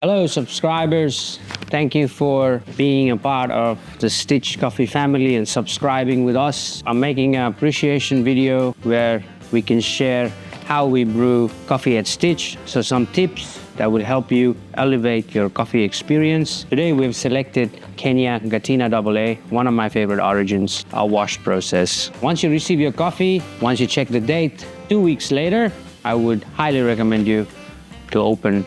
Hello, subscribers. Thank you for being a part of the Stitch.Coffee family and subscribing with us. I'm making an appreciation video where we can share how we brew coffee at Stitch. So some tips that will help you elevate your coffee experience. Today we've selected Kenya Gatina AA, one of my favorite origins, a wash process. Once you receive your coffee, once you check the date, 2 weeks later, I would highly recommend you to open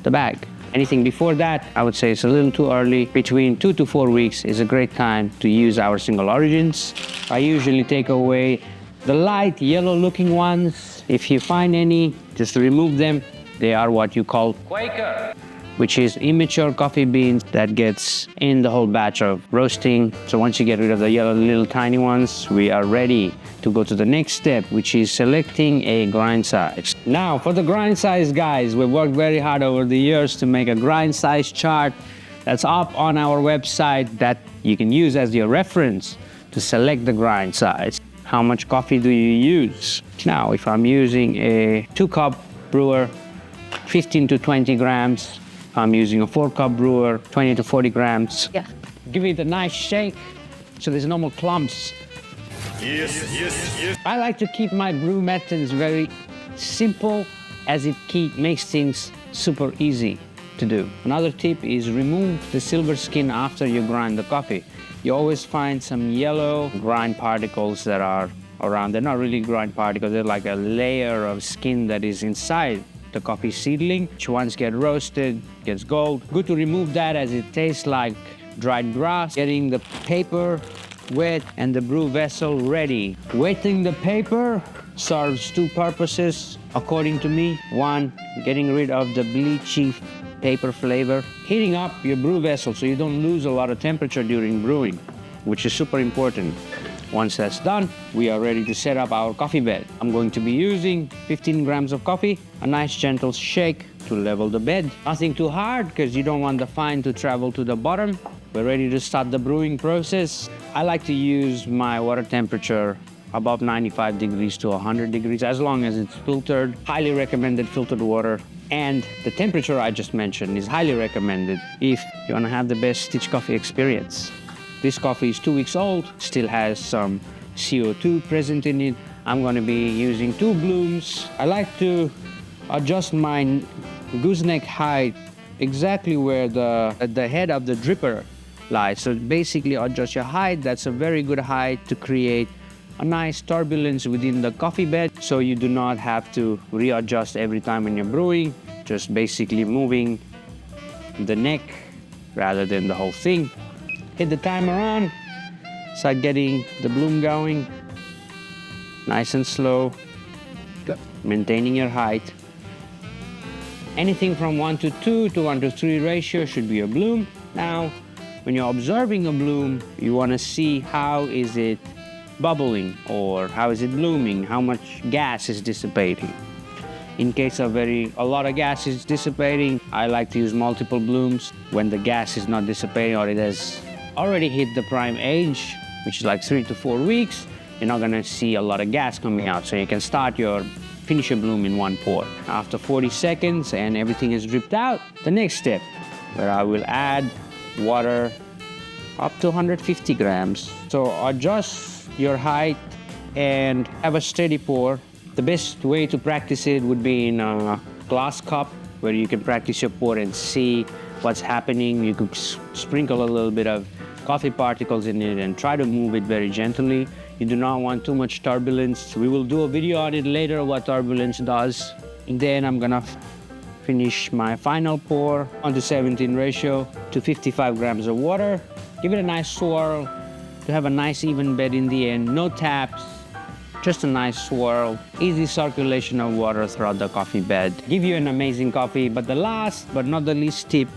the bag. Anything before that, I would say it's a little too early. Between 2 to 4 weeks is a great time to use our single origins. I usually take away the light yellow looking ones. If you find any, just remove them. They are what you call Quaker, which is immature coffee beans that gets in the whole batch of roasting. So once you get rid of the yellow little tiny ones, we are ready to go to the next step, which is selecting a grind size. Now for the grind size, guys, we've worked very hard over the years to make a grind size chart that's up on our website that you can use as your reference to select the grind size. How much coffee do you use? Now, if I'm using a 2-cup brewer, 15 to 20 grams. I'm using a 4-cup brewer, 20 to 40 grams. Yeah. Give it a nice shake so there's no more clumps. Yes. I like to keep my brew methods very simple as it makes things super easy to do. Another tip is remove the silver skin after you grind the coffee. You always find some yellow grind particles that are around. They're not really grind particles, they're like a layer of skin that is inside the coffee seedling, which once get roasted, gets gold. Good to remove that as it tastes like dried grass. Getting the paper wet and the brew vessel ready. Wetting the paper serves two purposes, according to me. One, getting rid of the bleachy paper flavor. Heating up your brew vessel so you don't lose a lot of temperature during brewing, which is super important. Once that's done, we are ready to set up our coffee bed. I'm going to be using 15 grams of coffee, a nice gentle shake to level the bed. Nothing too hard because you don't want the fine to travel to the bottom. We're ready to start the brewing process. I like to use my water temperature above 95 degrees to 100 degrees, as long as it's filtered. Highly recommended filtered water. And the temperature I just mentioned is highly recommended if you want to have the best Stitch coffee experience. This coffee is 2 weeks old, still has some CO2 present in it. I'm going to be using 2 blooms. I like to adjust my gooseneck height exactly where the head of the dripper lies. So basically adjust your height. That's a very good height to create a nice turbulence within the coffee bed, so you do not have to readjust every time when you're brewing. Just basically moving the neck rather than the whole thing. Hit the timer on, start getting the bloom going. Nice and slow, maintaining your height. Anything from 1 to 2 to 1 to 3 ratio should be a bloom. Now, when you're observing a bloom, you want to see how is it bubbling or how is it blooming, how much gas is dissipating. In case of a lot of gas is dissipating, I like to use multiple blooms. When the gas is not dissipating or it has already hit the prime age, which is like 3 to 4 weeks, you're not gonna see a lot of gas coming out. So you can finish your bloom in one pour. After 40 seconds and everything is dripped out, the next step, where I will add water up to 150 grams. So adjust your height and have a steady pour. The best way to practice it would be in a glass cup where you can practice your pour and see what's happening. You could sprinkle a little bit of coffee particles in it and try to move it very gently. You do not want too much turbulence. We will do a video on it later, what turbulence does. And then I'm gonna finish my final pour on to 17 ratio to 55 grams of water. Give it a nice swirl to have a nice even bed in the end. No taps, just a nice swirl. Easy circulation of water throughout the coffee bed. Give you an amazing coffee. But the last but not the least tip,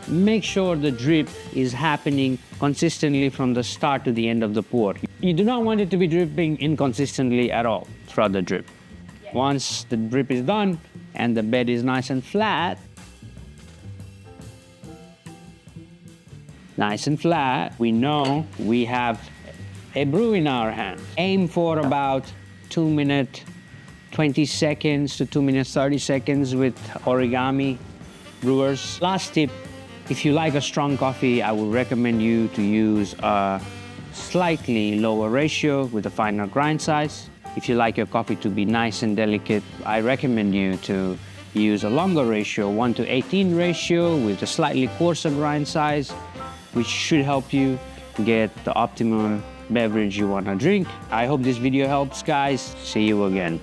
make sure the drip is happening consistently from the start to the end of the pour. You do not want it to be dripping inconsistently at all throughout the drip. Once the drip is done and the bed is nice and flat, we know we have a brew in our hand. Aim for about 2 minutes, 20 seconds to 2 minutes, 30 seconds with origami. brewers. Last tip, if you like a strong coffee, I would recommend you to use a slightly lower ratio with a finer grind size. If you like your coffee to be nice and delicate, I recommend you to use a longer ratio, 1:18 ratio with a slightly coarser grind size, which should help you get the optimum beverage you want to drink. I hope this video helps, guys. See you again.